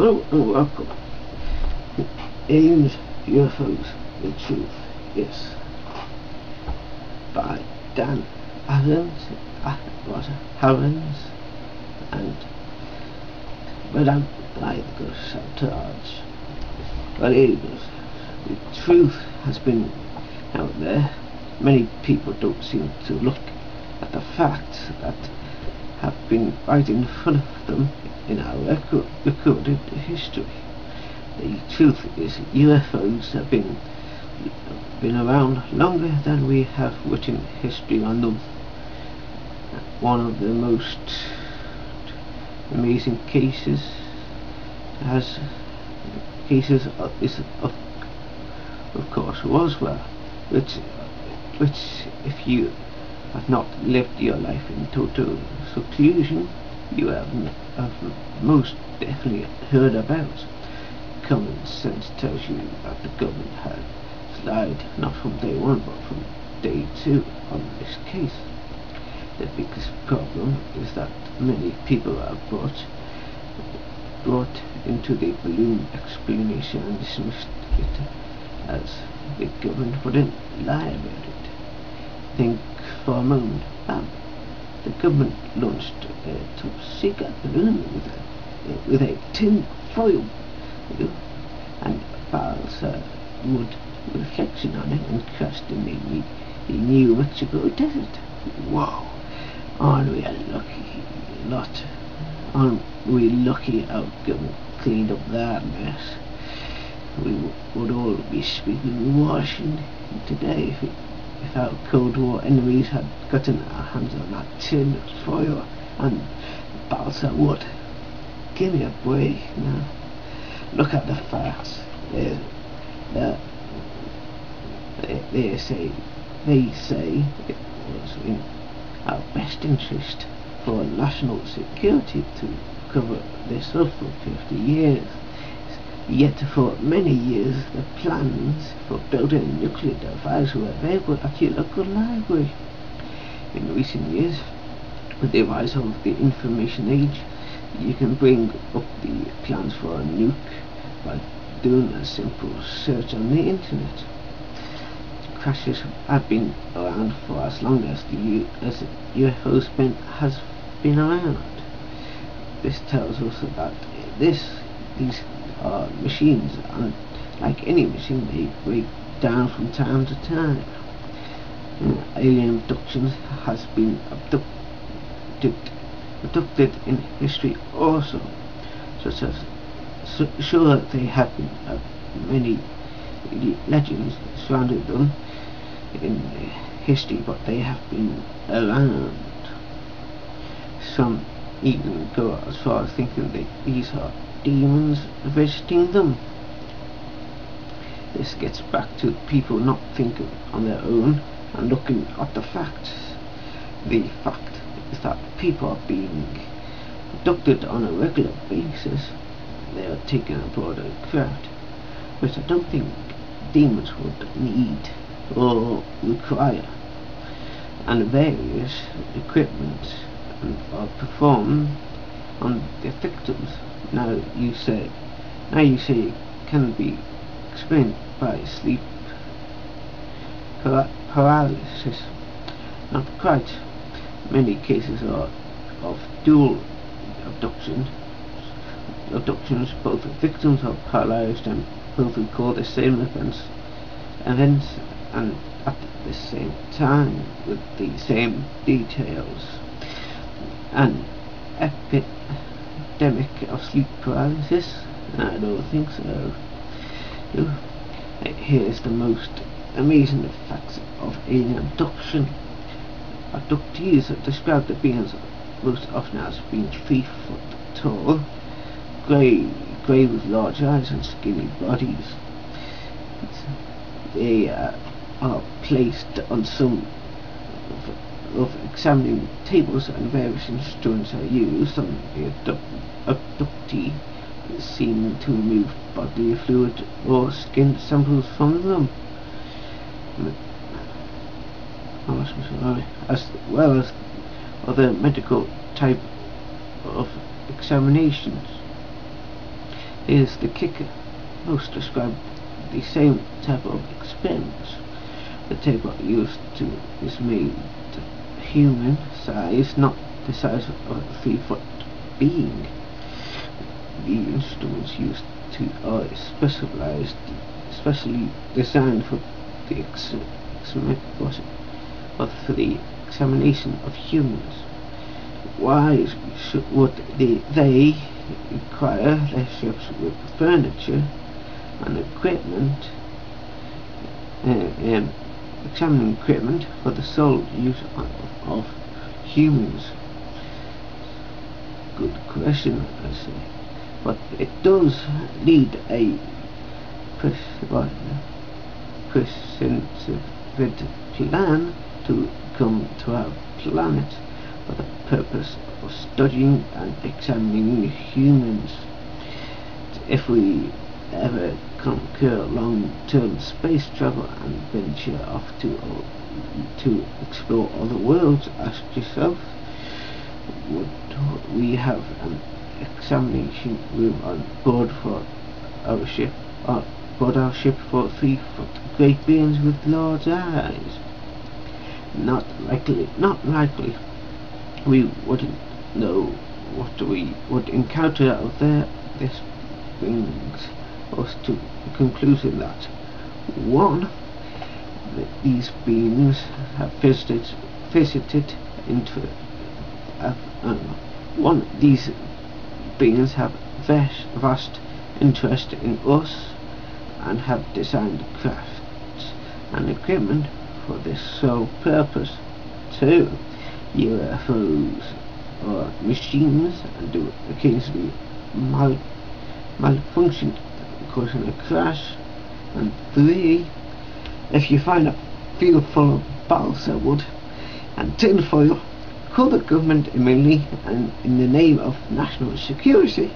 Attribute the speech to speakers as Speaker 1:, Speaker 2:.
Speaker 1: Hello and welcome. Aliens, UFOs, the Truth, yes. By Dan Adams, and Madame like TheGhostOfSabotage. Well, aliens, the truth has been out there. Many people don't seem to look at the facts that have been right in front of them in our recorded history. The truth is UFOs have been around longer than we have written history on them. One of the most amazing cases is of course Roswell, which if you have not lived your life in total seclusion, you have most definitely heard about. Common sense tells you that the government had lied, not from day one but from day two on this case. The biggest problem is that many people are brought into the balloon explanation and dismissed it as the government wouldn't lie about it. Think for a moment. The government launched a top-secret balloon with a tin foil and balsa wood reflection on it and crashed in the New Mexico desert. Wow! Aren't we a lucky lot? Aren't we lucky our government cleaned up that mess? We would all be speaking Washington today if our Cold War enemies had gotten our hands on that tin foil and balsa wood. Give me a break now. Look at the facts. They say it was in our best interest for national security to cover this up for 50 years. Yet for many years the plans for building a nuclear device were available at your local library. In recent years, with the rise of the information age, you can bring up the plans for a nuke by doing a simple search on the internet. Crashes have been around for as long as the UFO has been around. This tells us that these are machines, and like any machine they break down from time to time. Alien abductions has been abducted in history also, such as sure they have been many legends surrounding them in history, but they have been around. Some even go as far as thinking that these are demons visiting them. This gets back to people not thinking on their own and looking at the facts. The fact is that people are being abducted on a regular basis. They are taken aboard a craft, which I don't think demons would need or require, and various equipment are performed on the victims. Now you say it can be explained by sleep paralysis. Not quite. Many cases are of dual abductions. Both victims are paralyzed and both record the same events and at the same time with the same details. An epidemic of sleep paralysis? I don't think so. Here's the most amazing facts of alien abduction. Abductees are described the beings most often as being 3 foot tall, grey with large eyes and skinny bodies. They are placed on some of examining tables and various instruments are used, and the abductee is seen to remove bodily fluid or skin samples from them, as well as other medical type of examinations. Here's the kicker. Most describe the same type of experiments. The table used is made human size, not the size of a 3-foot being. The instruments used are specially designed for the examination of humans. Why would they require their ships with furniture and equipment, examining equipment for the sole use of humans? Good question, I say. But it does need a prescriptive plan to come to our planet for the purpose of studying and examining humans. If we ever conquer long-term space travel and venture off to explore other worlds, ask yourself, would we have an examination room on board our ship for 3-foot great beings with large eyes? Not likely. We wouldn't know what we would encounter out there. This brings us to the conclusion that 1. These beings have these beings have vast interest in us and have designed crafts and equipment for this sole purpose. 2. UFOs are machines and do occasionally malfunction, causing a crash. And 3. If you find a field full of balsa wood and tinfoil, call the government immediately and in the name of national security.